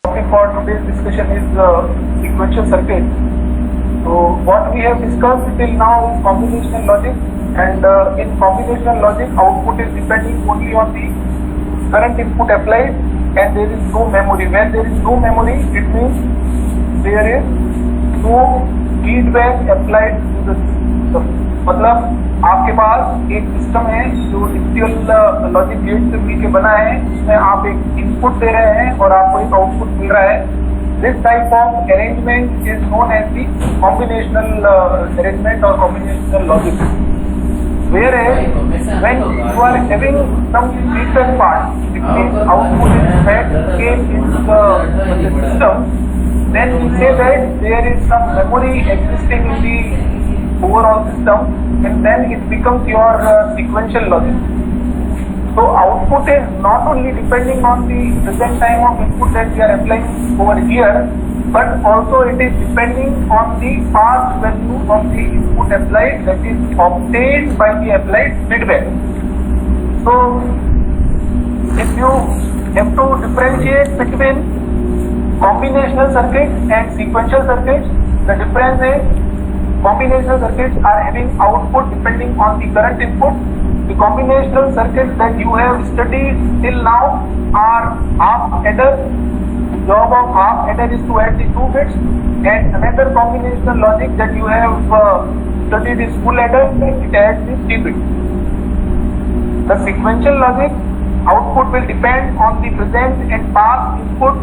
Topic for today's discussion is sequential circuit. So what we have discussed till now is combinational logic, and in combinational logic output is depending only on the current input applied, and there is no memory. When there is no memory, it means there is no feedback applied to the system. मतलब आपके पास एक system है जो digital logic gate से मिलकर बना है, उसमें आप एक इनपुट दे रहे हैं और आपको एक आउटपुट मिल रहा है. This type of arrangement is known as the combinational arrangement और combinational logic. Whereas when you are having some feedback part, it means output is fed came into the system, then we say that there is some memory existing in the overall system, and then it becomes your sequential logic. So output is not only depending on the present time of input that we are applying over here, but also it is depending on the past value of the input applied, that is obtained by the applied feedback. So if you have to differentiate between combinational circuits and sequential circuits, the difference is combinational circuits are having output depending on the current input. The combinational circuits that you have studied till now are half adder. The job of half adder is to add the 2 bits, and another combinational logic that you have studied is full adder, it adds the 3 bits. The sequential logic output will depend on the present and past input.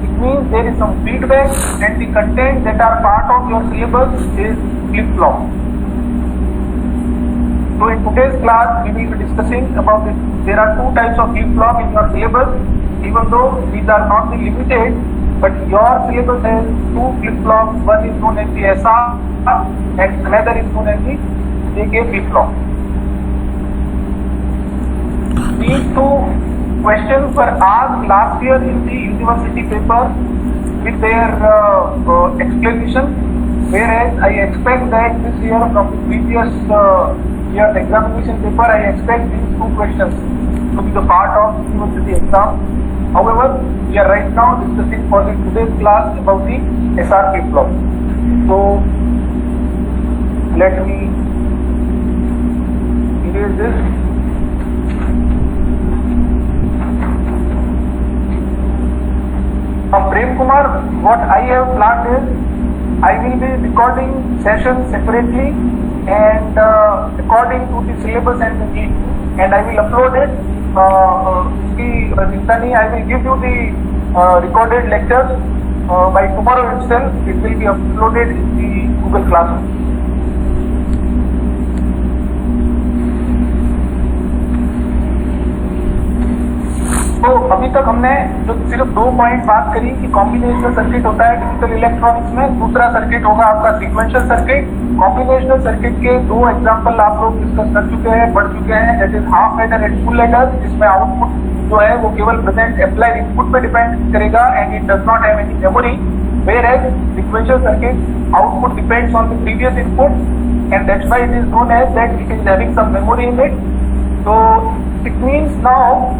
It means there is some feedback, and the content that are part of your syllabus is flip-flop. So in today's class we will be discussing about this. There are 2 types of flip-flop in your syllabus, even though these are not the limited, but your syllabus has 2 flip-flops. One is known as the SR and another is known as the JK flip-flop. These 2 questions were asked last year in the university paper with their explanation, whereas I expect that this year from the previous year's examination paper, I expect these 2 questions to be the part of university exam. However, we are right now discussing for the today's class about the SR flip-flop. So let me erase this. Prem Kumar, what I have planned is I will be recording sessions separately and according to the syllabus and the need, and I will upload it. I will give you the recorded lectures by tomorrow itself. It will be uploaded in the Google Classroom. तो अभी तक हमने जो सिर्फ 2 point बात करी कि combinational circuit होता है डिजिटल इलेक्ट्रॉनिक्स में, दूसरा सर्किट होगा आपका सीक्वेंशियल सर्किट. कॉम्बिनेशनल सर्किट के 2 एग्जांपल आप लोग डिस्कस कर चुके हैं, पढ़ चुके हैं. That is half adder and full adder, जिसमें आउटपुट जो है वो केवल प्रेजेंट अप्लाइड इनपुट पे डिपेंड करेगा and it does not have any memory. whereas sequential circuit output depends on the previous input, and that's why it is known as that it is having some memory in it. So it means now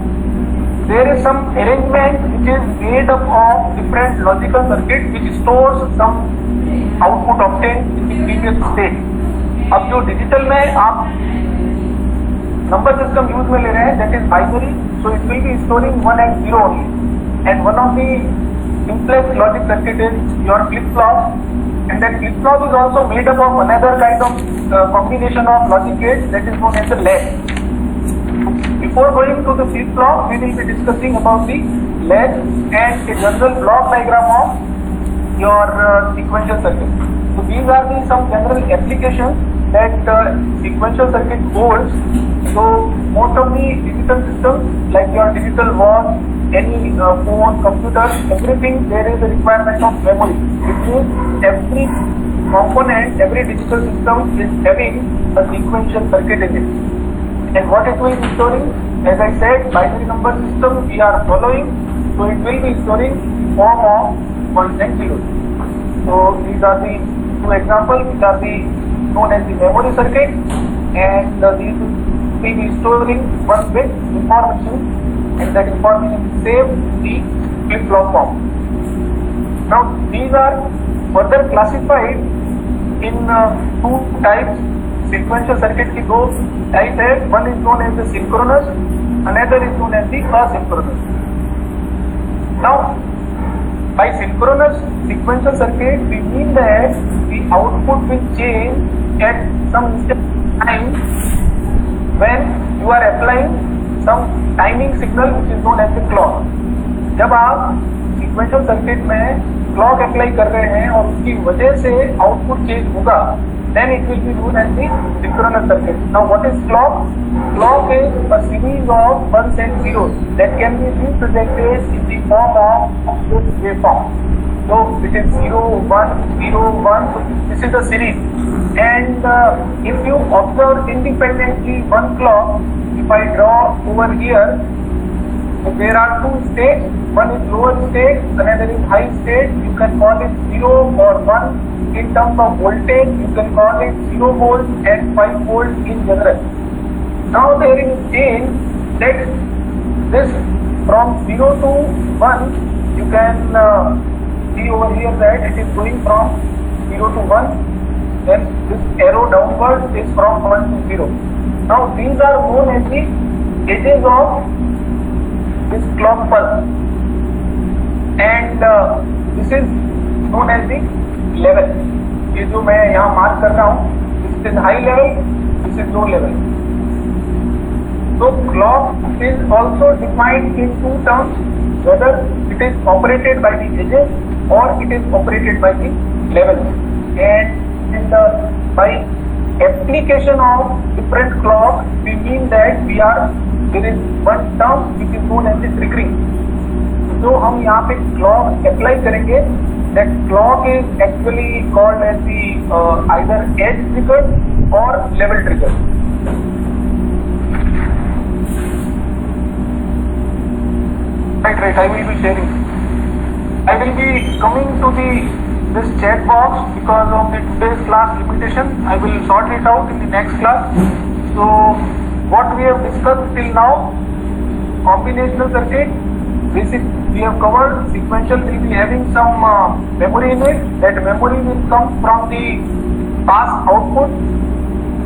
there is some arrangement which is made up of different logical circuits which stores some output obtained in the previous state. अब जो digital में आप number system use में ले रहे हैं, that is binary, so it will be storing 1 and 0 only. And one of the simplest logic circuit is your flip-flop, and that flip-flop is also made up of another kind of combination of logic gates that is known as the latch. Before going to the flip-flop, we will be discussing about the latch and a general block diagram of your sequential circuit. So these are the some general applications that sequential circuit holds. So most of the digital systems like your digital watch, any phone, computer, everything, there is a requirement of memory. It means every component, every digital system is having a sequential circuit in it. And what it will be storing, as I said, binary number system we are following, so it will be storing in form of 1 and 0. So these are the 2 examples which are the known as the memory circuit, and these will be storing 1 bit information, and that information is saved in the flip-flop form. Now these are further classified in two types. Sequential circuit की दो type है. One is known as the synchronous, another is known as the asynchronous. Now by synchronous sequential circuit we mean that the output will change at some time when you are applying some timing signal which is known as the clock. जब आप sequential circuit में clock apply कर रहे हैं और उसकी वजह से output change होगा, then it will be known as the synchronous circuit. Now what is clock? Clock is a series of ones and zeros that can be represented in the form of this waveform. So it is 0, 1, 0, 1. So this is a series. And if you observe independently one clock, if I draw over here, so there are two states. One is lower state, another is high state. You can call it 0 or 1. In terms of voltage, you can call it 0 volt and 5 volt in general. Now there is change that this from 0 to 1, you can see over here that it is going from 0 to 1. Then this arrow downward is from 1 to 0. Now these are known as the edges of this clock pulse, and this is known as the level. ये जो मैं यहाँ mark कर रहा हूँ, this is high level, this is low level. So clock is also defined in two terms, whether it is operated by the edges or it is operated by the level. And by application of different clock, we mean that there is one term which is known as the triggering. जो हम यहाँ पे clock apply करेंगे, that clock is actually called as the either edge trigger or level trigger. Right. I will be sharing. I will be coming to this chat box because of the today's class limitation. I will sort it out in the next class. So what we have discussed till now, combinational circuit, basic we have covered. Sequential will be having some memory in it. That memory will come from the past output.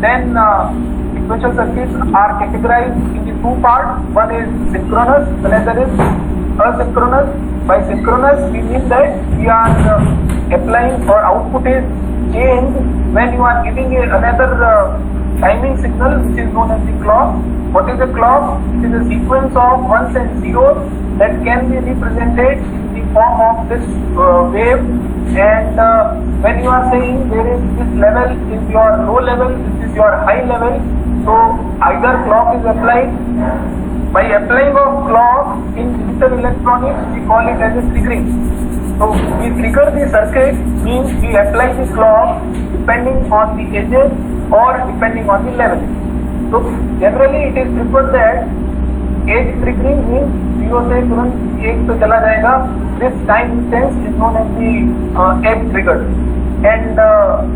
Then sequential circuits are categorized in the two parts. One is synchronous, another is asynchronous. By synchronous we mean that we are applying or output is changed when you are giving another timing signal which is known as the clock. What is a clock? It is a sequence of ones and zeros that can be represented in the form of this wave. And when you are saying there is this level is your low level, this is your high level, so either clock is applied. By applying of clock in digital electronics, we call it as a triggering. So we trigger the circuit means we apply the clock depending on the edges or depending on the level. So generally it is preferred that edge triggering means 0 से तुरंत 1 पे चला जाएगा. This time instance is known as the edge trigger. And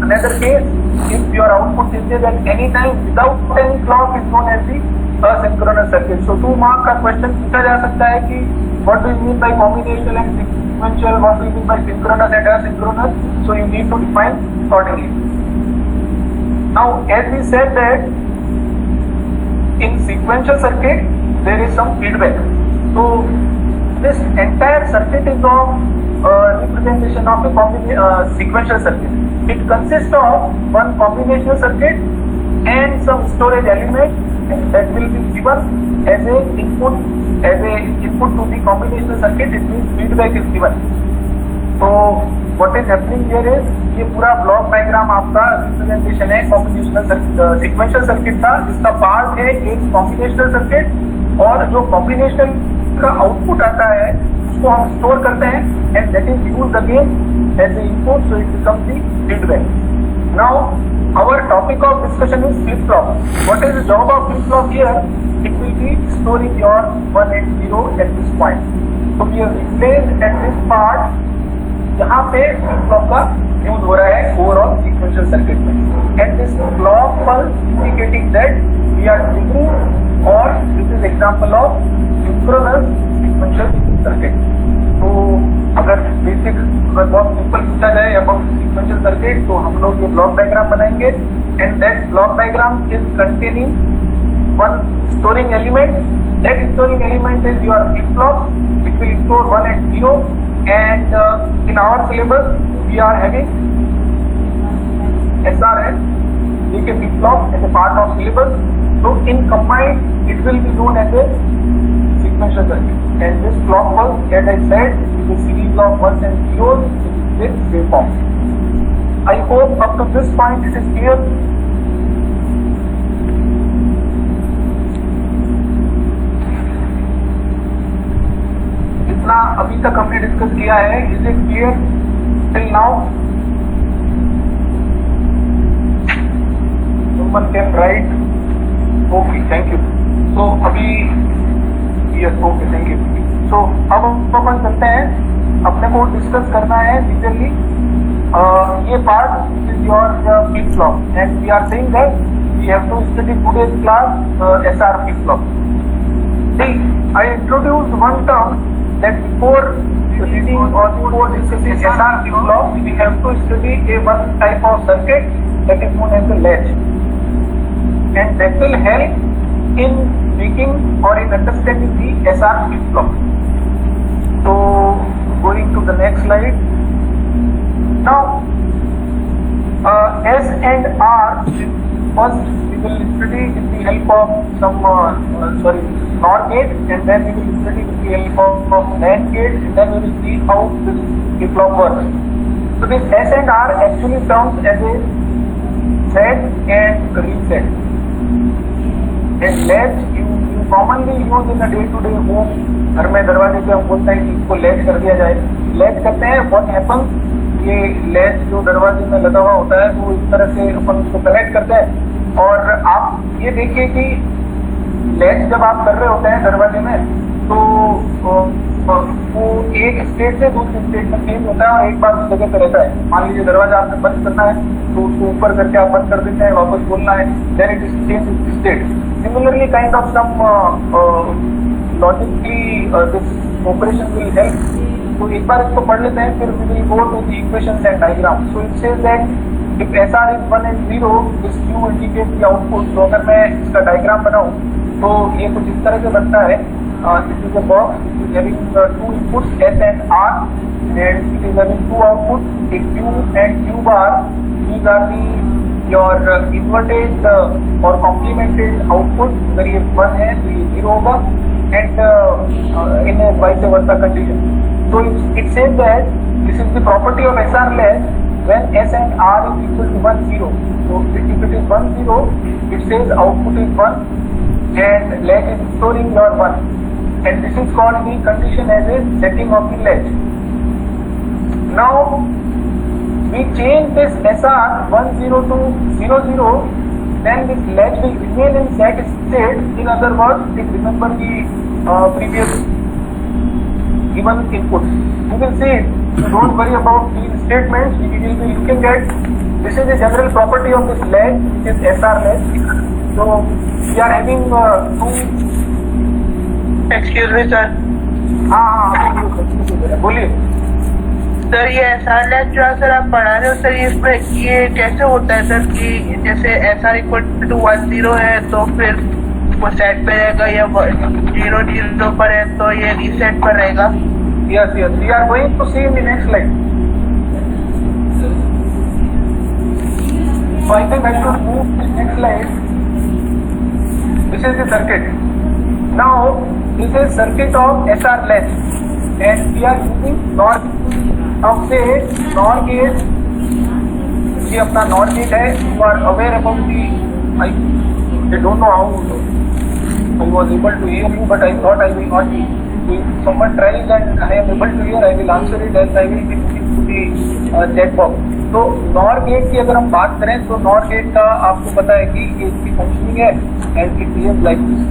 another case, if your output changes at any time without any clock, is known as the asynchronous circuit. So 2 mark का question पूछा जा सकता है कि what do you mean by combinational and sequential, what do you mean by synchronous and asynchronous? So you need to define accordingly. Now as we said that in sequential circuit there is some feedback. So this entire circuit is of representation of a sequential circuit. It consists of one combinational circuit and some storage element that will be given as a input to the combinational circuit. It means feedback is given. So what is happening here is ये पूरा block diagram आपका representation है combinational sequential circuit का, जिसका part है एक combinational circuit, और जो कॉम्बिनेशनल का आउटपुट आता है उसको हम स्टोर करते हैं and that is used again as a input, so it becomes the feedback. Now our topic of discussion is flip-flop. What is the job of flip-flop here? It will be storing your 1 and 0 at this point. So we have replaced at this part जहाँ पे flip-flop का use हो रहा है overall sequential circuit में. And this clock pulse indicating that we are triggering, or this is example of synchronous sequential circuit. So circuit, तो हम लोग ये ब्लॉक डायग्राम बनाएंगे and that block diagram is containing one storing element. That storing element is your flip-flop. It will store 1 and 0, and in our syllabus we are having SRS, DK flip-flop as a part of syllabus. So in combined it will be known as a sequential circuit, and this clock was, as I said, is a series of 1s and 0s in this waveform. I hope up to this point it is clear. जितना अभी तक हमने discuss किया है, is it clear till now? someone can write. Okay, thank you. So अभी yes, okay, thank you. So अब हम अपन चलते हैं, अपने को डिस्कस करना है डिटेलली ये part is your flip flop, and we are saying that we have to study today's class SR flip flop. See, I introduced one term that before reading or before discussing SR flip-flop, we have to study a one type of circuit that is known as the latch, and that will help in making or in understanding the SR flip-flop. So, going to the next slide. Now, S and R. First, we will study with the help of some NOR gate, and then we will study with the help of NAND gate, and then we will see how this flip-flop works. So this S and R actually comes as a set and reset. And latch you commonly use in a day-to-day home. घर में दरवाजे पे हम बोलते हैं कि इसको latch कर दिया जाए. लैच करते हैं, what happens? ये लैच जो दरवाजे में लगा हुआ होता है, तो इस तरह से अपन उसको कनेक्ट करते हैं. और आप ये देखिए कि लैच जब आप कर रहे होते हैं दरवाजे में, तो वो एक स्टेट से दूसरी स्टेट में चेंज होता है और एक बार उस जगह पे रहता है. मान लीजिए दरवाजा आपने बंद करना है, तो उसको ऊपर करके आप बंद कर देते हैं, वापस खोलना है, then it is change state. Similarly kind of some logically this operation will help. तो एक बार इसको पढ़ लेते हैं, फिर we will go to the equations and diagrams. So it says that if SR is 1 and 0, this Q indicates the output. तो अगर मैं इसका डायग्राम बनाऊं, तो ये कुछ इस तरह से बनता है. This is a box which is having two inputs S and R, and it is having two outputs, a Q and Q bar. These are your inverted or complemented output. अगर ये 1 है तो ये 0 होगा, and in a vice versa condition. So it says that this is the property of SR latch when S and R is equal to 1, 0. So if it is 1, 0, it says output is 1 and latch is storing your 1, and this is called the condition as a setting of the latch. Now we change this SR 1, 0 to 0, 0, then this latch will remain in that state. In other words, it remember the previous given input. You will see it. So don't worry about these statements. We will be looking at, this is a general property of this latch, which is SR latch. So we are having two. Excuse me, sir. हाँ, बोलिए. Sir ये SR latch जो है sir आप पढ़ा रहे हो sir, इसमें ये कैसे होता है सर कि जैसे SR इक्वल टू 1, 0 है तो फिर वो सेट पे रहेगा, या 0, 0 पर है तो ये रीसेट पर रहेगा? Yes, yes. We are going to see in the next slide. So I think I should move to the next slide. This is the circuit. Now this is circuit of SR latch, and we are using NOR. अब से NOR gate, ये अपना NOR gate है. You are aware about the, I don't know how I was able to hear you, but I thought I will not be. If someone tries and I am able to hear, I will answer it and I will be looking to the chat box. तो NOR gate की अगर हम बात करें, तो NOR gate का आपको पता है कि ये इसकी फंक्शनिंग है, and it is like this.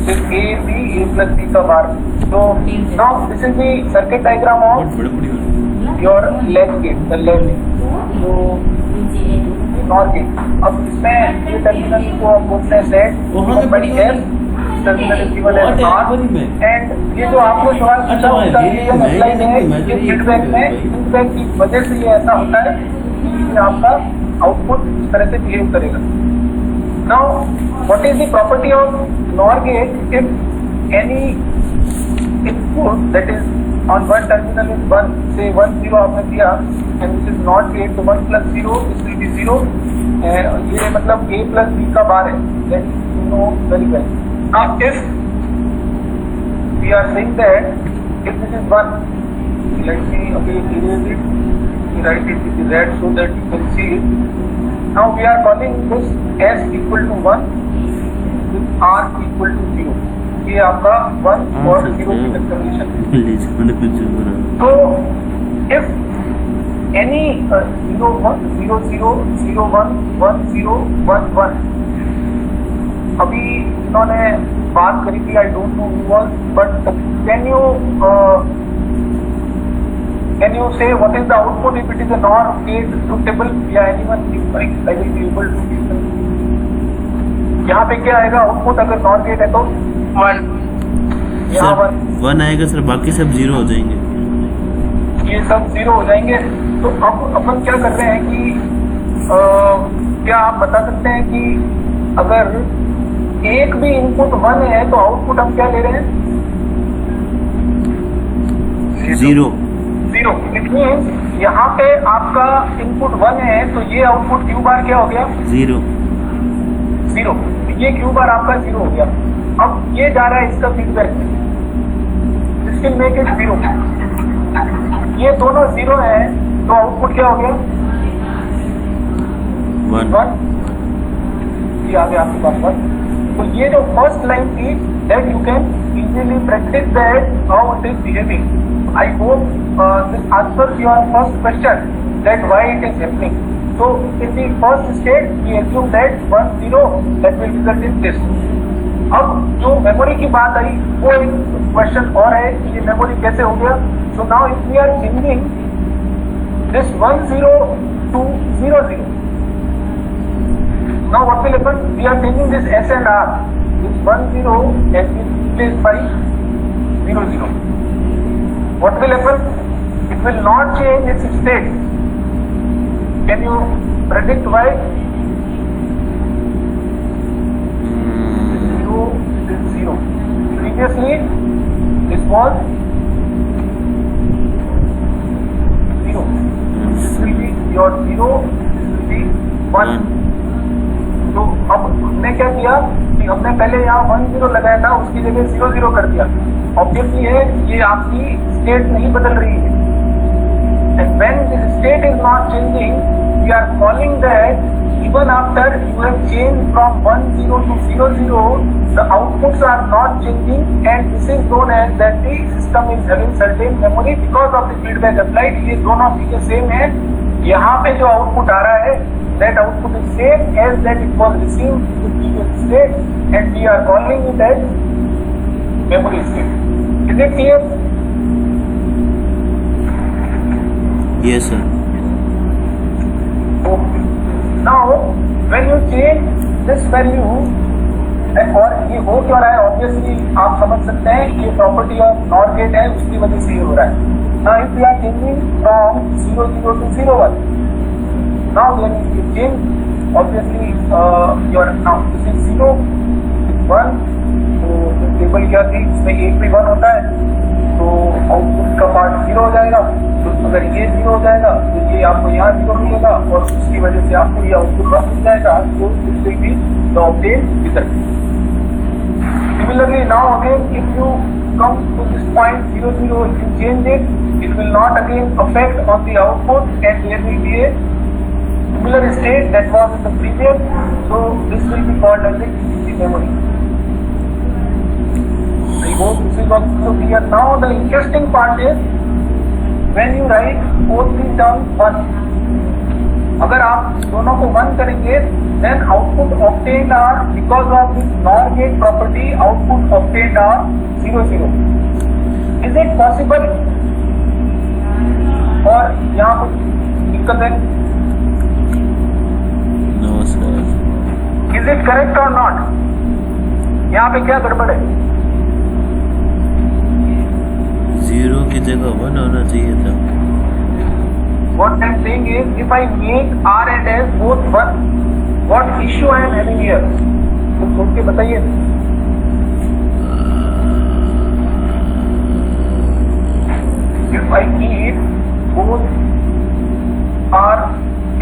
This A, B, A plus B का बार. So now this is the circuit diagram of your latch gate, the latch. So NOR gate. अब इसमें ये टर्मिनल को आप बोलते हैं सेट, बड़ी F, terminal is given as not. And ये जो आपने सवाल पूछा उसका ये लाइन है कि फीडबैक में फीडबैक की वजह से ये ऐसा होता है कि आपका आउटपुट इस तरह से बिहेव करेगा। Now what is the property of NOR gate? If any input that is on one terminal is 1, say 1 0 आपने दिया and which is not gate, so 1 plus 0 this will be 0, ये मतलब a plus b का बार है, that you know very well. Now if we are saying that if this is 1, let me again erase it, we write it with the red so that you can see it. Now we are calling this s equal to 1 with r equal to 0. ये आपका 1 और 0 की condition है। तो if any 0 1 0 0 0 1 1 0 1 1, अभी इन्होंने बात करी थी, I don't know who was, but can you say what is the output if it is a NOR gate suitable? या anyone I will be able to listen. यहाँ पे क्या आएगा आउटपुट अगर NOR गेट है तो 1, यहाँ 1 आएगा सर, बाकी सब 0 हो जाएंगे। ये सब 0 हो जाएंगे। तो अब अपन क्या कर रहे हैं कि क्या आप बता सकते हैं कि अगर एक भी इनपुट 1 है तो आउटपुट हम क्या ले रहे हैं? 0। इट मीन्स यहाँ पे आपका इनपुट 1 है तो ये आउटपुट क्यू बार क्या हो गया? 0। ये क्यू बार आपका 0 हो गया। अब ये जा रहा है इसका feedback, this will make it 0। ये दोनों 0 है तो आउटपुट क्या हो गया? 1। ये आ गया आपके पास 1। तो ये जो फर्स्ट लाइन थी that you can easily practice that how it is behaving. I hope this answers your first question that why it is happening. So in the first state we assume that 1 0 that will result in this. अब जो memory की बात आई वो एक question और है कि ये मेमोरी कैसे हो गया। So now if we are changing this 1 0 to 0 0, now what will happen? We are changing this S and R. This 1 0 has been replaced by 0 0. What will happen? It will not change its state. Can you predict why? 0 is 0. Previously, this was 0. This will be your 0. This will be 1. तो अब हमने क्या किया कि हमने पहले यहाँ 1 0 लगाया था, उसकी जगह 0 0 कर दिया। ऑब्वियसली है ये आपकी स्टेट नहीं बदल रही है। And when the state is not changing, we are calling that even after you have changed from 1 0 to 0 0, the outputs are not changing, and this is known as that the system is having certain memory because of the feedback applied. ये दोनों चीजें same है। यहाँ पे जो output आ रहा है that output is same as that it was received in the previous state, and we are calling it as memory state. Is it clear? Yes sir. Okay. Now when you change this value, और ये हो क्यों रहा है? Obviously आप समझ सकते हैं ये प्रॉपर्टी ऑफ नॉर गेट है, उसकी वजह से ये हो रहा है। Now if we are changing from 0 0 to 0 1, now when you change obviously your now this is 0 1, तो टेबल क्या थी इसमें एक भी 1 होता है तो आउटपुट का पार्ट 0 हो जाएगा। तो अगर ये 0 हो जाएगा तो ये आपको यहाँ 0 मिलेगा और उसकी वजह से आपको ये आउटपुट 1 मिल जाएगा। तो this will be the obtain result. Similarly, now again, if you come to this point 0 0, if you change it, it will not again affect on the output, and there will be a similar state that was in the previous. So this will be called as a EPC memory. I hope this is also clear. Now the interesting part is when you write both the terms 1. अगर आप दोनों को 1 करेंगे, then output obtained are because of this NOR gate property. Output obtained are 0 0. Is it possible? और यहाँ कुछ दिक्कत है? No sir. Is it correct or not? यहाँ पे क्या गड़बड़ है? 0 की जगह 1 होना चाहिए था। What I'm saying is, if I make R and S both 1, what issue I am having here? तो सोच के बताइए। If I keep both R,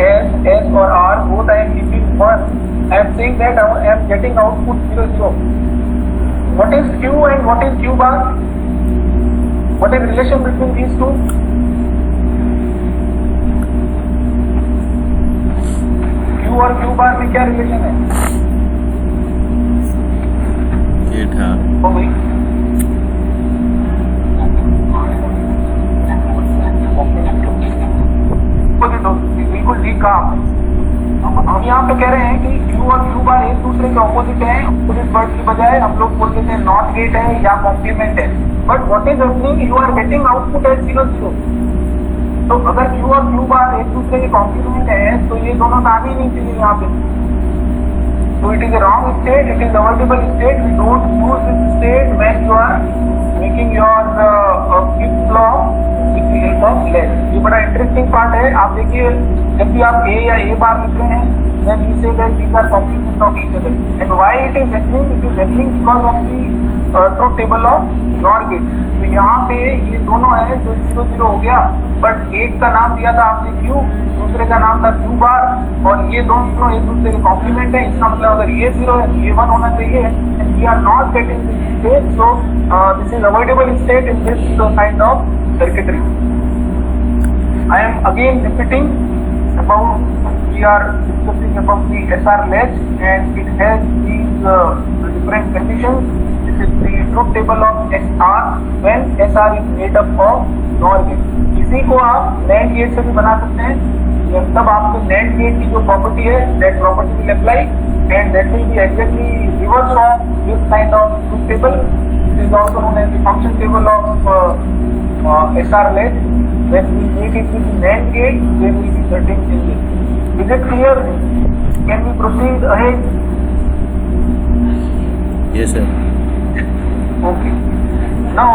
S or R, both I am keeping 1, I am saying that I am getting output 0, 0. What is Q and what is Q bar? What is relation between these two? Q और Q बार में क्या relation है? ये था हो गई। बिल्कुल ठीक कहा आपने। हम यहाँ पे कह रहे हैं कि Q और Q बार एक दूसरे के ऑपोजिट है। ऑपोजिट वर्ड की बजाय हम लोग बोल देते हैं नॉट गेट है या कॉम्प्लीमेंट है। But what is happening, you are getting output as 0, 0। तो अगर Q और Q बार एक दूसरे के कॉम्प्लीमेंट है तो ये दोनों तो आने ही नहीं चाहिए यहाँ पे। So it is a wrong state, it is avoidable state. We don't use this state when you are making your flip-flop with the help of less. ये बड़ा इंटरेस्टिंग पार्ट है। आप देखिए जब भी आप A या A बार लिख रहे हैं, then you say that these are complements of each other. And why it is happening? It is happening because of the truth table of NOR gate. तो यहाँ पे ये दोनों है जो 0, 0 हो गया, बट एक का नाम दिया था आपने Q, दूसरे का नाम था Q बार, और ये दोनों एक दूसरे के कॉम्प्लीमेंट है। इसका मतलब अगर ये 0 है तो ये 1 होना चाहिए। And we are not getting this state, so this is avoidable state in this kind of circuitry. I am again repeating about, we are discussing about the SR latch and it has these different conditions. This is the truth table of SR when SR is made up of NOR gate. इसी को आप NAND gate से भी बना सकते हैं। तब आपको NAND gate की जो प्रॉपर्टी है, that property will apply and that will be exactly reverse of this kind of truth table. This is also known as the function table of SR latch. When we make it with the NAND gate, there will be certain changes. Is it clear? Can we proceed ahead? Yes sir. Okay. Now,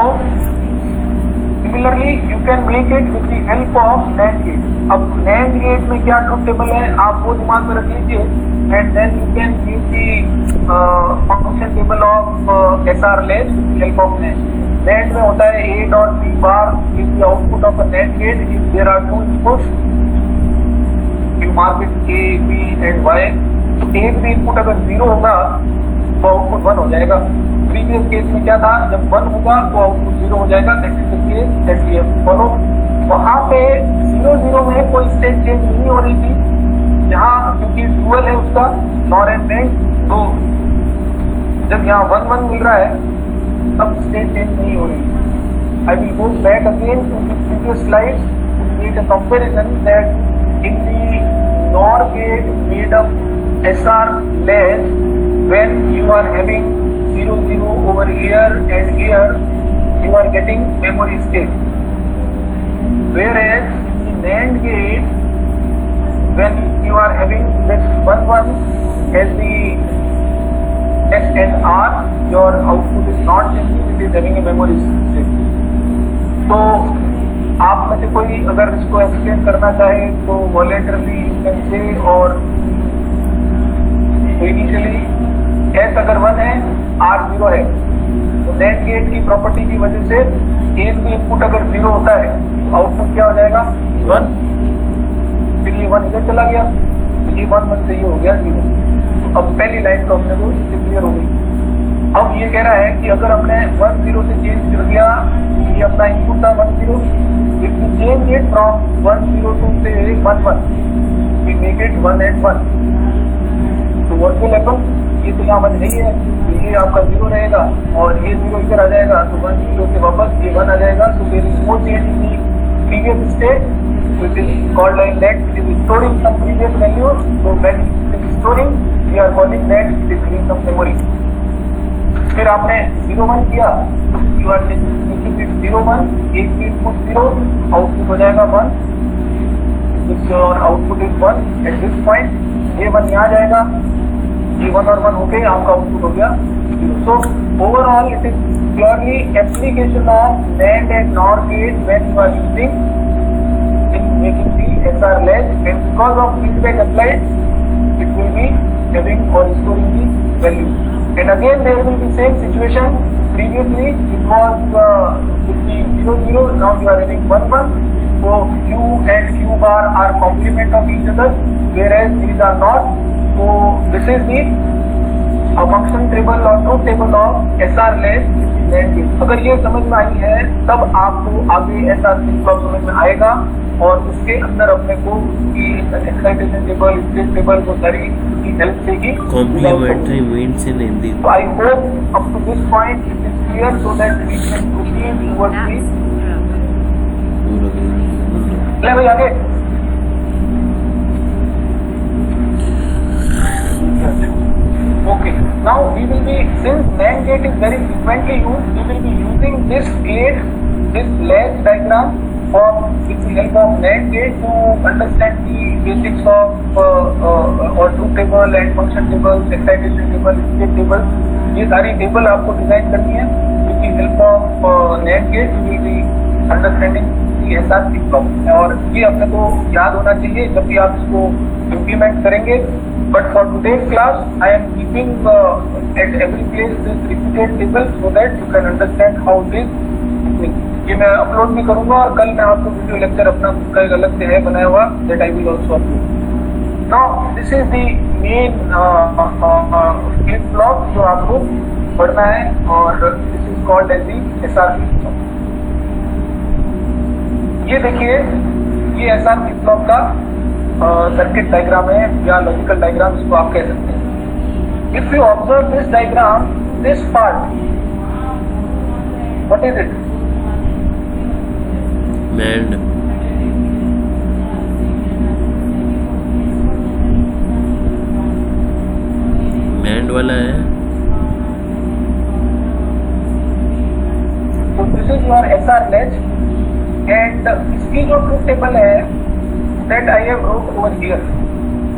similarly, you can make it with the help of NAND gate. अब NAND gate में क्या truth table है, आप वो दिमाग में रख लीजिए, and then you can use the function table of SR latch with the help of NAND. NAND में होता है A dot B bar is the output of a NAND gate. If there are two inputs, you mark it A, B and Y. तो एक भी input अगर 0 होगा तो output 1 हो जाएगा। प्रीवियस केस में क्या था, जब 1 होगा तो आउटपुट 0 हो जाएगा। That is the case that we have follow. वहाँ पे 0, 0 में कोई स्टेट चेंज नहीं हो रही थी, यहाँ क्योंकि डुअल है उसका NOR एंड NAND, तो जब यहाँ 1, 1 मिल रहा है तब स्टेट चेंज नहीं हो रही। I will go back again to the previous slide to make a comparison that in the NOR gate made up SR latch, when you are having 0, 0 over here and here, you are getting memory state. Whereas in NAND gate, when you are having this 1, 1 as the S and R, your output is not changing, it is having a memory state. तो आप में से कोई अगर इसको explain करना चाहे तो वॉलेंटरली कैन से, और इनिशियली S अगर 1 है, R 0 है, तो NAND गेट की प्रॉपर्टी की वजह से एक भी इनपुट अगर 0 होता है तो आउटपुट क्या हो जाएगा 1। फिर ये 1 इधर चला गया, ये 1, 1 से ये हो गया 0। तो अब पहली लाइन तो अपने को क्लियर हो गई। अब ये कह रहा है कि अगर हमने 1, 0 से चेंज कर दिया, ये अपना इनपुट था 1, 0, if we change it from 1, 0 to say 1, 1, we make it 1 and 1. तो what will happen? ये तो यहाँ 1 नहीं है, तो ये आपका 0 रहेगा और ये 0 इधर आ जाएगा, तो 1, 0 से वापस ये 1 आ जाएगा। तो there is no change in the previous state, which is called like that. It is storing some previous value. So when it is storing, we are calling that it is giving some memory. फिर आपने 0, 1 किया, you are making it 0, 1, एक भी input 0, output हो जाएगा 1, which your output is 1 at this point. ये 1 यहाँ जाएगा, ये 1 और 1 हो गए, आपका आउटपुट हो गया 0. So overall it is purely application of NAND and NOR gate when you are using in making the SR latch, and because of feedback applied it will be having or storing the value. And again there will be same situation. Previously it was with the 0 0, now you are having 1 1. So Q and Q bar are complement of each other, whereas these are not. So this is the function table or truth table of SR latch NAND gate. अगर ये समझ में आई है तब आपको आगे SR flip flop समझ में आएगा, और उसके अंदर अपने को की एक्साइटेशन टेबल, स्टेट टेबल को सारी की हेल्प से ही complementary means in Hindi. So I hope up to this point it is clear so that we can proceed towards the. ले भाई आगे. Okay. Now we will be, since NAND gate is very frequently used, we will be using this gate, this latch diagram, or with the help of NAND gate to understand the basics of or truth table and function tables, excitation table, state table. ये सारी table आपको design करनी है. With the help of NAND gate we will be understanding the SR flip flop, और ये अपने को याद होना चाहिए जब भी आप इसको इम्प्लीमेंट करेंगे. But for today's class, I am keeping at every place this repeated table so that you can understand how it is. ये मैं अपलोड भी करूँगा, और कल मैं आपको वीडियो लेक्चर अपना का एक अलग से है बनाया हुआ, that I will also upload. Now this is the main flip flop जो आपको पढ़ना है, और this is called as the SR flip flop. ये देखिए, ये SR flip flop का सर्किट डायग्राम है या लॉजिकल डायग्राम, इसको आप कह सकते हैं. If you observe this diagram, this part, what is it? NAND. NAND वाला है. तो this is your SR latch, and इसकी जो ट्रूथ टेबल है that I have wrote over here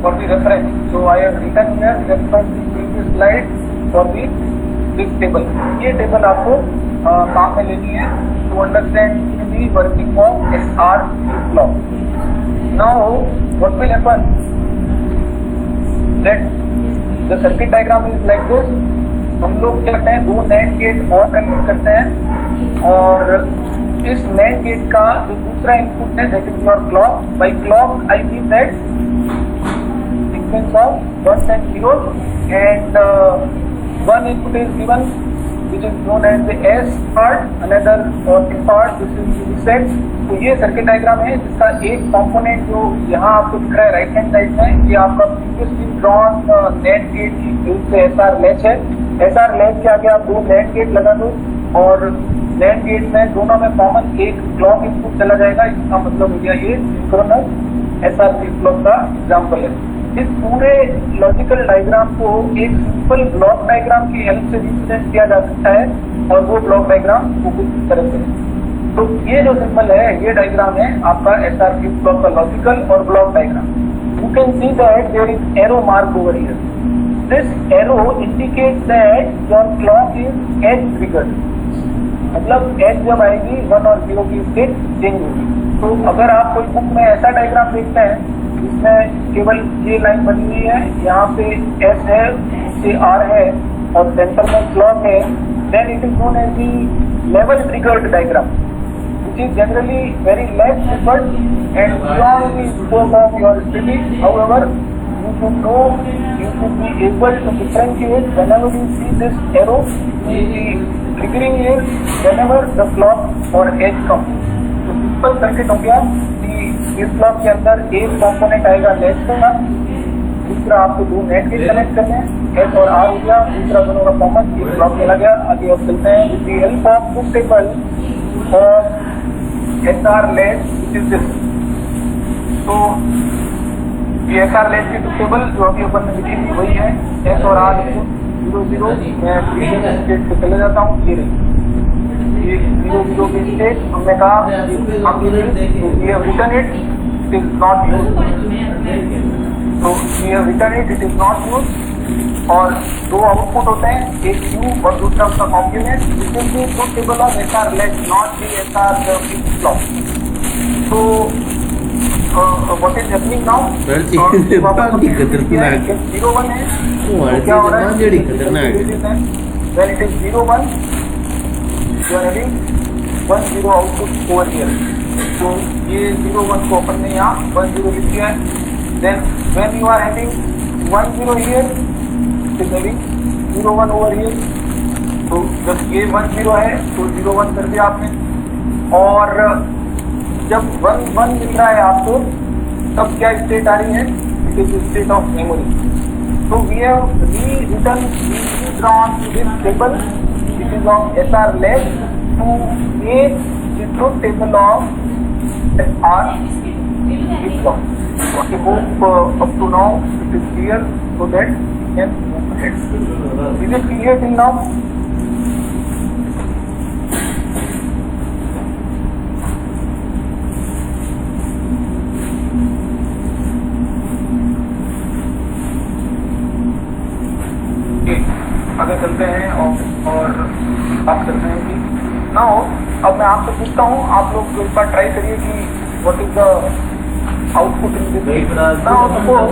for the reference. So I have written here reference the previous slide for this table. ये table आपको काम में लेनी है to understand the working of SR flip flop. Now what will happen? That the circuit diagram is like this. हम लोग क्या करते हैं, दो NAND गेट और कनेक्ट करते हैं, और इस NAND गेट का जो दूसरा इनपुट है that is your clock. By clock I mean that sequence of 1s and 0s, and one input is given which is known as the S part, another or the part this is reset. तो ये circuit diagram है जिसका एक component जो यहाँ आपको दिख रहा है राइट हैंड साइड में, ये आपका प्रीवियसली ड्रॉन NANड गेट की हेल्प से SR लैच है. SR लैच के आगे आप दो NANड गेट लगा दो, और NANड गेट में दोनों में कॉमन एक क्लॉक इनपुट चला जाएगा. इसका मतलब हो गया ये सिंक्रोनस SR फ्लिप फ्लॉप का एग्जांपल है. इस पूरे लॉजिकल डायग्राम को एक सिंपल ब्लॉक डायग्राम की हेल्प से रिप्रेजेंट किया जा सकता है, और वो ब्लॉक डायग्राम वो कुछ इस तरह से. तो ये जो सिंबल है, ये डायग्राम है आपका SR फ्लिप फ्लॉप का लॉजिकल और block diagram. You can see that there is arrow mark over here. This arrow indicates that your clock is edge triggered. मतलब एज जब आएगी 1 और 0 की स्टेट चेंज होगी. तो अगर आप कोई बुक में ऐसा डायग्राम देखते हैं जिसमें केवल ये लाइन बनी हुई है, यहाँ पे एस है, नीचे आर है, और सेंटर में क्लॉक है, then it is known as the level triggered diagram, which is generally very less preferred and beyond the scope of your study. However, you should know, you should be able to differentiate whenever you see this arrow. The triggering is whenever the clock or edge comes. तो simple circuit हो गया कि इस clock के अंदर एक component आएगा less का, दूसरा आपको दो नेट गेट कनेक्ट करने हैं, एस और आर हो गया, दूसरा दोनों का कॉमन एक क्लॉक चला गया. आगे अब चलते हैं with the help of truth table और SR latch which is this. तो ये SR latch की ट्रूथ टेबल जो अभी अपन ने लिखी थी वही है. एस और आर 0 0, मैं प्रीवियस स्टेट पे चले जाता हूँ. ये रही ये 0 0 की स्टेट. हमने कहा we have written it, it is not used. So we have written it, it is not used. और दो आउटपुट होते हैं, एक Q और दूसरा उसका complement. This is the truth table of SR latch, not the SR flip flop. तो what is happening now? बाकी खतरनाक 0 1 है. वो क्या हो रहा है? जड़ी खतरनाक है. When it is 0 1, you are having 1 0 output over here. तो ये 0 1 को अपन ने यहाँ 1 0 लिख दिया है. Then when you are having 1 0 here, it is having 0 1 over here. तो जब ये 1 0 है तो 0 1 कर दिया आपने. और जब 1 1 मिल रहा है आपको, तब क्या स्टेट आ रही है? It is state of memory. So we have rewritten this table, which is of SR led, to make the truth table of SR flip-flop. So I hope up to now it is clear, so that we can move ahead. Is it clear till now? आगे चलते हैं और बात करते हैं कि now अब मैं आपसे पूछता हूँ, आप लोग एक बार ट्राई करिए कि what is the output in this. Now suppose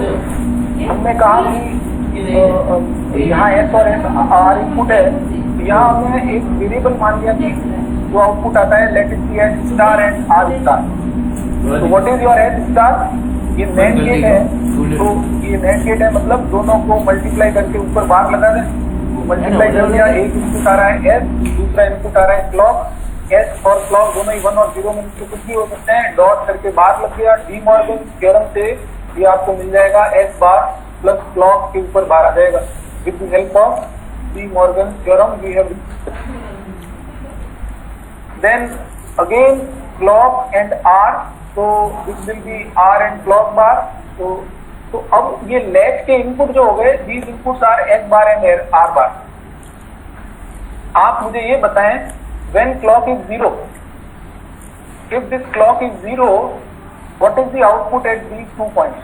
हमने कहा कि यहाँ S और R इनपुट है, यहाँ हमने एक वेरिएबल मान लिया कि जो आउटपुट आता है let it be S star and R star. तो what is your S star? ये नेट गेट है. तो ये नेट गेट है, मतलब दोनों को मल्टीप्लाई करके ऊपर बार लगा दें. मल्टीप्लाई कर दिया, एक इनपुट आ रहा है S, दूसरा इनपुट आ रहा है क्लॉक. S और क्लॉक दोनों ही 1 और 0 में तो कुछ भी हो सकते हैं. डॉट करके बार लग गया. डी मॉर्गन थ्योरम से ये आपको मिल जाएगा S बार प्लस क्लॉक के ऊपर बार आ जाएगा. With the help of De Morgan theorem we have. Then again clock and R, तो this will be R and clock bar. तो अब ये लैच के इनपुट जो हो गए, these inputs are S bar and R bar. आप मुझे ये बताएं, when clock is 0, if this clock is 0, what is the output at these 2 points?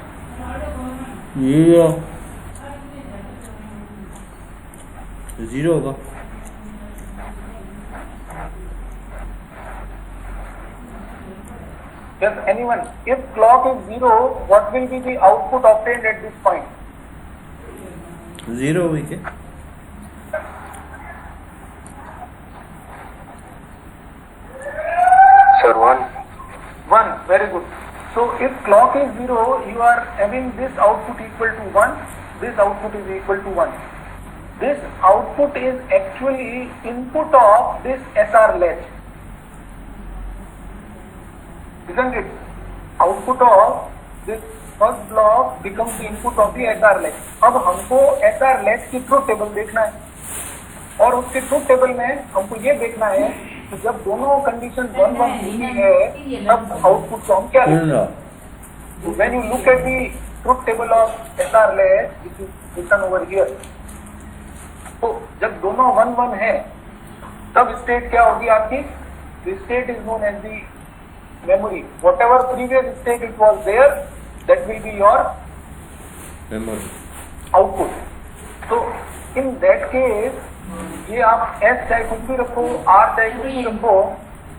Zero होगा. Yes, anyone? If clock is 0, what will be the output obtained at this point? Zero हुई क्या? Sir, 1. 1, very good. So if clock is 0, you are having this output equal to 1, this output is equal to 1. This output is actually input of this SR latch. Isn't it? Output of this first block becomes the input of the SR latch. अब हमको SR latch की truth table देखना है, और उसके truth table में हमको ये देखना है कि जब दोनों कंडीशन 1 1 होती है तब आउटपुट को हम क्या लेते हैं. So when you look at the truth table of SR latch, which is written over here, तो जब दोनों 1 1 है तब स्टेट क्या होगी आपकी? The state is known as the memory. Whatever previous state it was there, that will be your memory output. So in that case, ये आप S चाहे कुछ भी रखो, R चाहे कुछ भी रखो,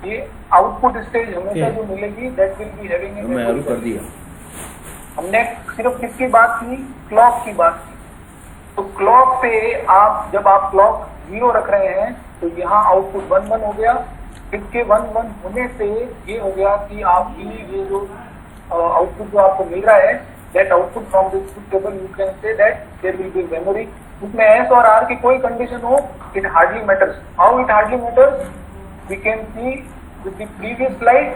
ये आउटपुट स्टेज हमेशा जो मिलेगी, that will be having a मैं हल कर दिया. हमने सिर्फ किसकी बात की? क्लॉक की बात की. तो क्लॉक पे आप जब आप क्लॉक 0 रख रहे हैं तो यहाँ आउटपुट 1 1 हो गया. इसके 1 1 होने से ये हो गया कि आपकी ये जो आउटपुट जो आपको मिल रहा है, that output from this table you can say that there will be memory. उसमें S और R की कोई कंडीशन हो, it hardly matters. How it hardly matters? We can see with the previous slide,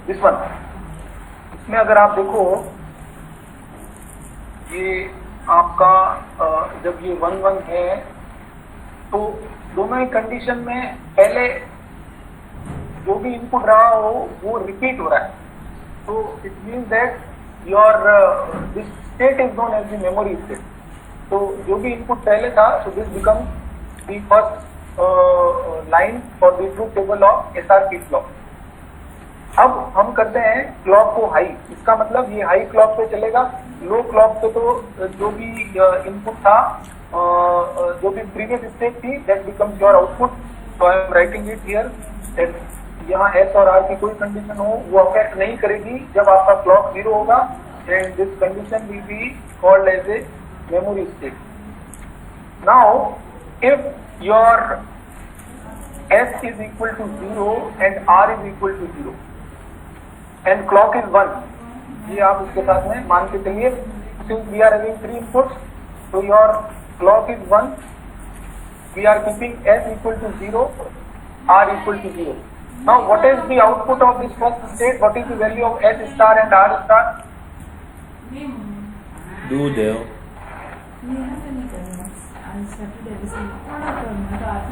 this one. इसमें अगर आप देखो, ये आपका जब ये 1 1 है तो दोनों ही कंडीशन में पहले जो भी इनपुट रहा हो वो रिपीट हो रहा है. तो it means that your this state is known as the memory state. तो जो भी इनपुट पहले था, so this become the first line for the truth table of SR flip flop. अब हम करते हैं क्लॉक को हाई. इसका मतलब ये हाई क्लॉक पे चलेगा, लो क्लॉक पे तो जो भी इनपुट था, जो भी प्रीवियस स्टेट थी, that becomes your output. So I am writing it here that यहाँ एस और आर की कोई कंडीशन हो वो अफेक्ट नहीं करेगी जब आपका क्लॉक 0 होगा. And this condition will be called as a memory state. Now if your S is equal to 0 and R is equal to 0 and clock is 1, ये आप इसके साथ में मान के चलिए. Since we are having 3 inputs, so your clock is 1. We are keeping S equal to 0, R equal to 0. Now what is the output of this first state? What is the value of S star and R star? Do देव.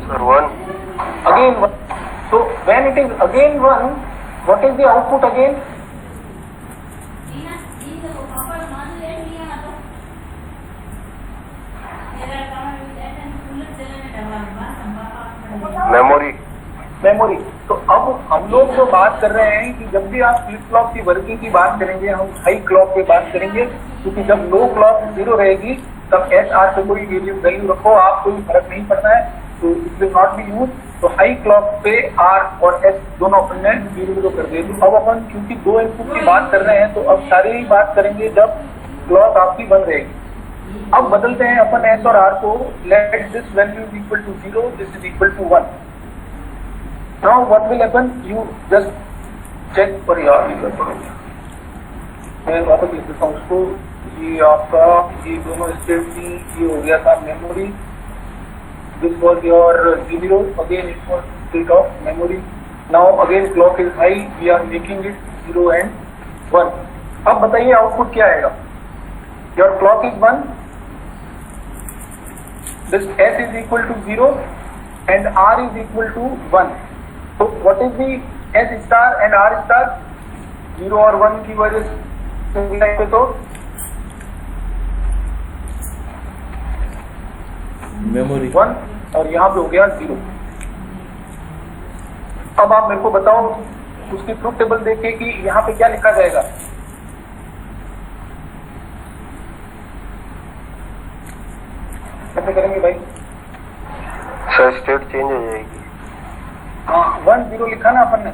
Sir, 1. Again 1. So when it is again 1, what is the output again? Memory. Memory. तो अब हम लोग जो बात कर रहे हैं कि जब भी आप फ्लिप फ्लॉप की वर्किंग की बात करेंगे, हम हाई क्लॉक पे बात करेंगे, क्योंकि जब लो क्लॉक 0 रहेगी तब एस आर पे कोई वैल्यू रखो, आप कोई फर्क नहीं पड़ना है, तो it will not be use. तो हाई क्लॉक पे आर और एस दोनों अपन ने 0 कर दिए. तो अब अपन क्योंकि 2 इनपुट की बात कर रहे हैं तो अब सारी ही बात करेंगे जब क्लॉक आपकी बंद रहेगी. अब बदलते हैं अपन एस और आर को. Let this value is equal to 0, this is equal to 1. Now what will happen? You just check for your. मैं वापस लिख देता हूँ उसको. ये आपका ये दोनों स्टेट की ये हो गया था memory. This was your 0. Again it was state of memory. Now again clock is high. We are making it 0 and 1. अब बताइए आउटपुट क्या आएगा? Your clock is 1. This S is equal to 0 and R is equal to 1. So what is the S star and R star? 0 और 1 की वजह से तो memory 1 और यहाँ पे हो गया 0. अब आप मेरे को बताओ उसकी ट्रुथ टेबल देखिए कि यहाँ पे क्या लिखा जाएगा. कैसे करेंगे भाई? सर स्टेट चेंज हो जाएगी. हाँ 1 0 लिखा ना अपन ने.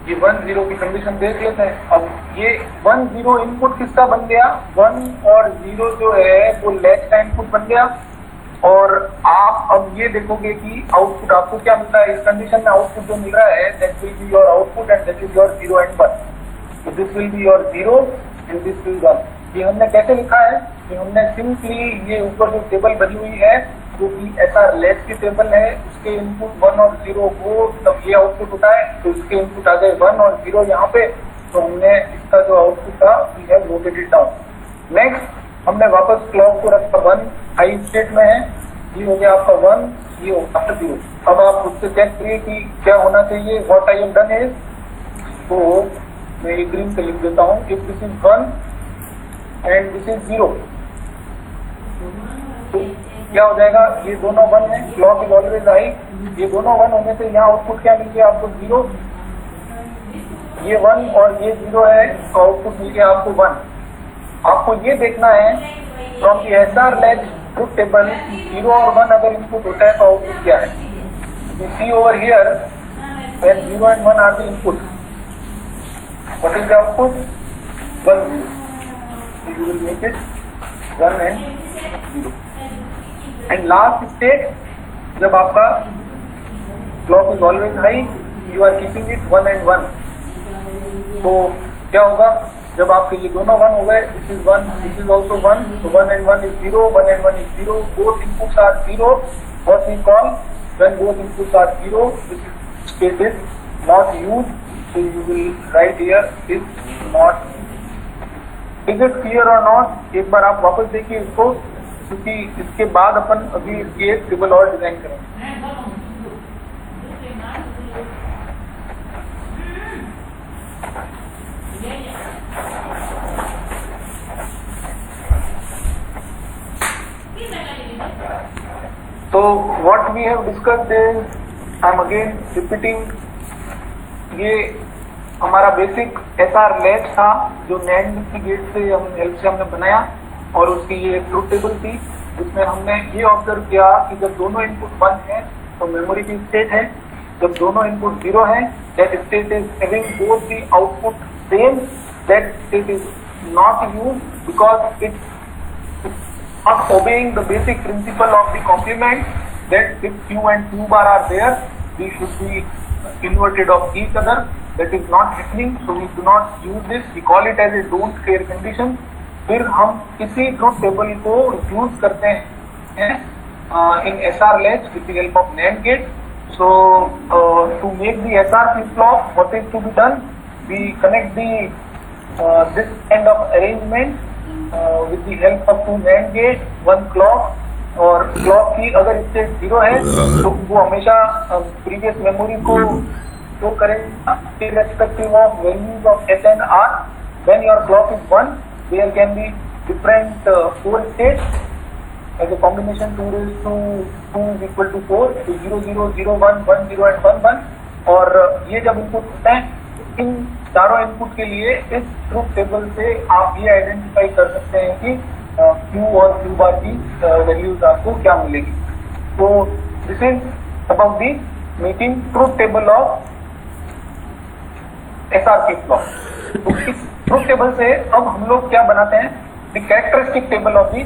ये 1 0 की कंडीशन देख लेते हैं. अब ये 1 0 इनपुट किसका बन गया? 1 और 0 जो है वो लेस का इनपुट बन गया. और आप अब ये देखोगे कि आउटपुट आपको क्या मिलता है. इस कंडीशन में आउटपुट जो मिल रहा है that will be your output and that is your 0 and 1. तो this will be your 0 and this will 1. ये हमने कैसे लिखा है कि हमने सिंपली ये ऊपर जो टेबल बनी हुई है जो कि ऐसा लेस की टेबल है, उसके इनपुट 1 और 0 को तब ये आउटपुट होता है. तो इसके इनपुट आ गए 1 और 0 यहाँ पे. तो हमने इसका जो आउटपुट था we have noted it down. Next हमने वापस क्लॉक को रखा 1 हाई स्टेट में है. ये हो गया आपका 1, ये हो गया 0. अब आप उससे चेक करिए कि क्या होना चाहिए. What I have done is, तो मैं ये ग्रीन से लिख देता हूँ. If this is 1 and this is 0, तो क्या हो जाएगा? ये दोनों 1 है. Clock is always high. ये दोनों 1 होने से यहाँ आउटपुट क्या मिल गया आपको? 0. ये 1 और ये 0 है तो आउटपुट मिल गया आपको 1. आपको ये देखना है from the SR latch truth table 0 और 1 अगर इनपुट होता है तो आउटपुट क्या है. You see over here when 0 and 1 are the input, what is the output? 1 0. You will make it 1 and 0. And last state जब आपका clock is always high, you are keeping it 1 and 1. तो क्या होगा जब आपके ये दोनों 1 हो गए? This is 1, this is also 1. तो 1 and 1 is 0, 1 and 1 is 0. Both inputs are 0. What we call when both inputs are 0, this state is not used. So you will write here is not. Is it clear और not? एक बार आप वापस देखिए इसको, क्योंकि इसके बाद अपन अभी इसकी एक टेबल और डिजाइन करेंगे. तो what we have discussed is, I am again repeating, ये हमारा बेसिक एसआर लैच था जो नैंड की गेट से हेल्प से हमने बनाया, और उसकी ये ट्रुथ टेबल थी जिसमें हमने ये ऑब्जर्व किया कि जब दोनों इनपुट 1 है तो मेमोरी की स्टेट है, जब दोनों इनपुट 0 है that state is having both the output same, that state is not used because it not obeying the basic principle of the complement, that if q and q bar are there, these should be inverted of each other. That is not happening, so we do not use this. We call it as a don't care condition. फिर हम इसी truth table को use करते हैं in SR latch with the help of NAND gate. So to make the SR flip flop, what is to be done? We connect the this kind of arrangement with the help of 2 NAND gate, 1 clock, और clock की अगर state 0 है तो वो हमेशा previous memory को show करेगा irrespective of values of S and R. When your clock is 1, there can be different 4 states as a combination 2 raised to 2 is equal to 4, so 0 0 0 1 1 0 and 1 1, और ये जब इनपुट होता है इन चारों इनपुट के लिए इस ट्रुथ टेबल से आप ये आइडेंटिफाई कर सकते हैं कि Q और Q बार की वैल्यूज आपको क्या मिलेगी। तो this is about the making truth table of SR flip flop. तो इस ट्रुथ टेबल से अब हम लोग क्या बनाते हैं, the characteristic table of the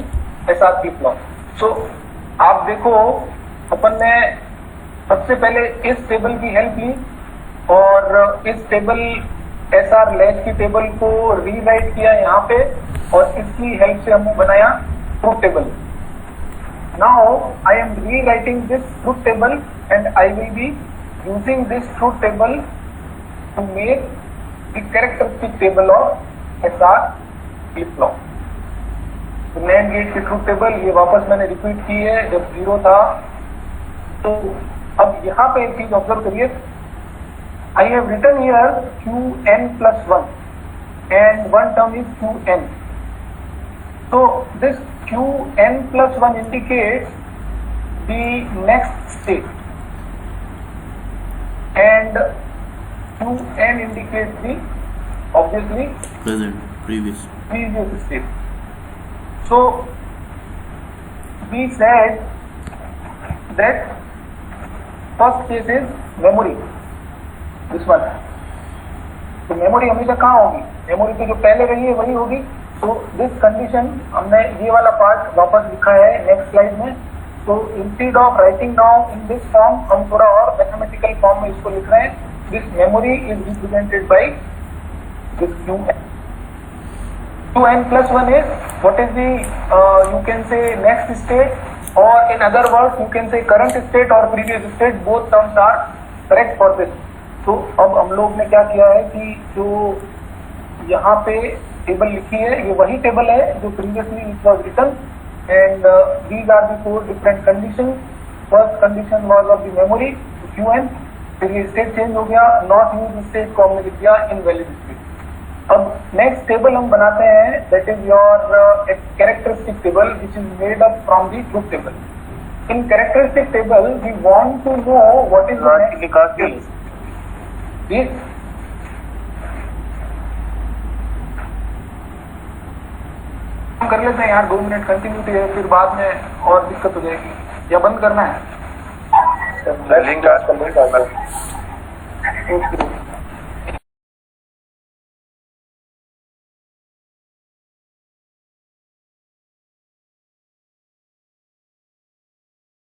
SR flip flop. So आप देखो अपन ने सबसे पहले इस टेबल की हेल्प ली और इस टेबल SR लैच की टेबल को रीराइट किया यहाँ पे, और इसकी हेल्प से हमने बनाया truth table. Now I am rewriting this truth table and I will be using this truth table to make the characteristic table of SR flip flop. NAND gate की ट्रुथ टेबल ये वापस मैंने repeat की है जब 0 था। तो अब यहाँ पे एक चीज ऑब्जर्व करिए, I have written here Qn plus 1 and one term is Qn. So this Qn plus 1 indicates the next state and Qn indicates the obviously present, previous. state. So we said that first case is memory. This one, तो memory हमेशा कहाँ होगी, memory तो जो पहले रही है वही होगी। तो दिस कंडीशन हमने ये वाला पार्ट वापस लिखा है नेक्स्ट स्लाइड में। तो instead of writing down in this form हम थोड़ा और मैथमेटिकल फॉर्म में इसको लिख रहे हैं। This memory is represented by this Qn plus 1 is what is the you can say next state, or in other words you can say current state or previous state, both terms are correct for this. तो अब हम लोग ने क्या किया है कि जो यहाँ पे टेबल लिखी है ये वही टेबल है जो previously it was written, and these are the 4 different condition. First condition was of the memory Qn, फिर ये स्टेट चेंज हो गया, नॉट यूज स्टेट को हमने लिख दिया इनवैलिड स्टेट। अब नेक्स्ट टेबल हम बनाते हैं that is your characteristic table which is made up from the truth table. In characteristic table we want to know what is the next कर लेते हैं यार, 2 मिनट कंटिन्यूटी है, फिर बाद में और दिक्कत हो जाएगी। या बंद करना है? लिंक आज कंप्लीट करना है। ओके।